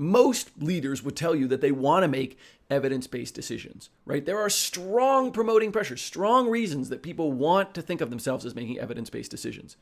Most leaders would tell you that they want to make evidence-based decisions, right? There are strong promoting pressures, strong reasons that people want to think of themselves as making evidence-based decisions.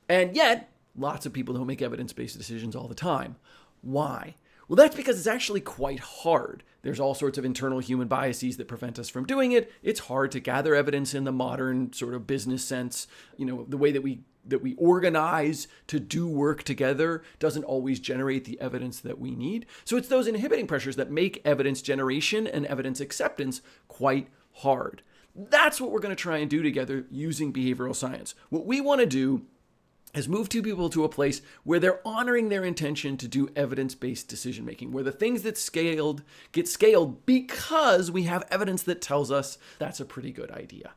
And yet, lots of people don't make evidence-based decisions all the time. Why? Well, that's because it's actually quite hard. There's all sorts of internal human biases that prevent us from doing it. It's hard to gather evidence in the modern sort of business sense. The way that we organize to do work together doesn't always generate the evidence that we need. So it's those inhibiting pressures that make evidence generation and evidence acceptance quite hard. That's what we're going to try and do together using behavioral science. What we want to do is move two people to a place where they're honoring their intention to do evidence-based decision-making, where the things that get scaled because we have evidence that tells us that's a pretty good idea.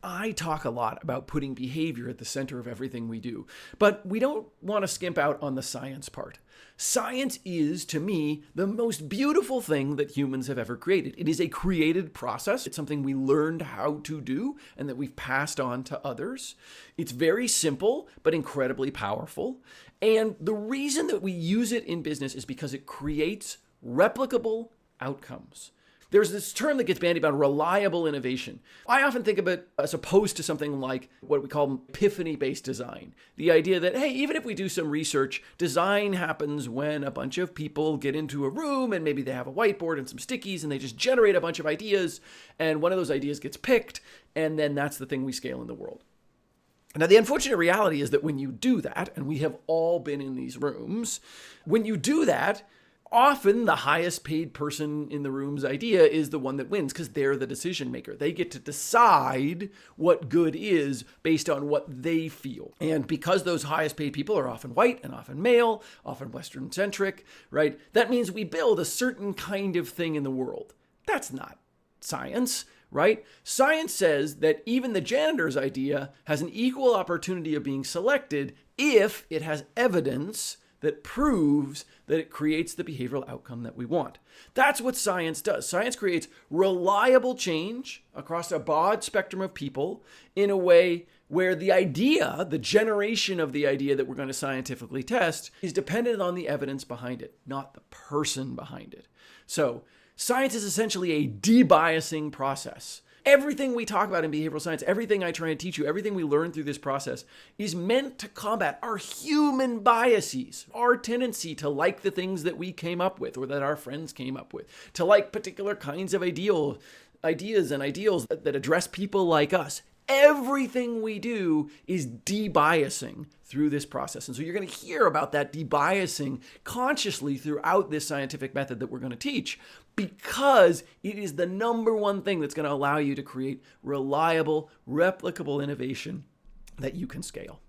I talk a lot about putting behavior at the center of everything we do, but we don't want to skimp out on the science part. Science is, to me, the most beautiful thing that humans have ever created. It is a created process. It's something we learned how to do and that we've passed on to others. It's very simple, but incredibly powerful. And the reason that we use it in business is because it creates replicable outcomes. There's this term that gets bandied about reliable innovation. I often think of it as opposed to something like what we call epiphany-based design. The idea that, hey, even if we do some research, design happens when a bunch of people get into a room and maybe they have a whiteboard and some stickies and they just generate a bunch of ideas and one of those ideas gets picked and then that's the thing we scale in the world. Now, the unfortunate reality is that when you do that, and we have all been in these rooms, when you do that, often the highest paid person in the room's idea is the one that wins because they're the decision maker. They get to decide what good is based on what they feel. And because those highest paid people are often white and often male, often Western centric, right? That means we build a certain kind of thing in the world. That's not science, right? Science says that even the janitor's idea has an equal opportunity of being selected if it has evidence that proves that it creates the behavioral outcome that we want. That's what science does. Science creates reliable change across a broad spectrum of people in a way where the idea, the generation of the idea that we're going to scientifically test, is dependent on the evidence behind it, not the person behind it. So science is essentially a debiasing process. Everything we talk about in behavioral science, everything I try and teach you, everything we learn through this process is meant to combat our human biases, our tendency to like the things that we came up with or that our friends came up with, to like particular kinds of ideas and ideals that address people like us. Everything we do is debiasing through this process. And so you're going to hear about that debiasing consciously throughout this scientific method that we're going to teach because it is the number one thing that's going to allow you to create reliable, replicable innovation that you can scale.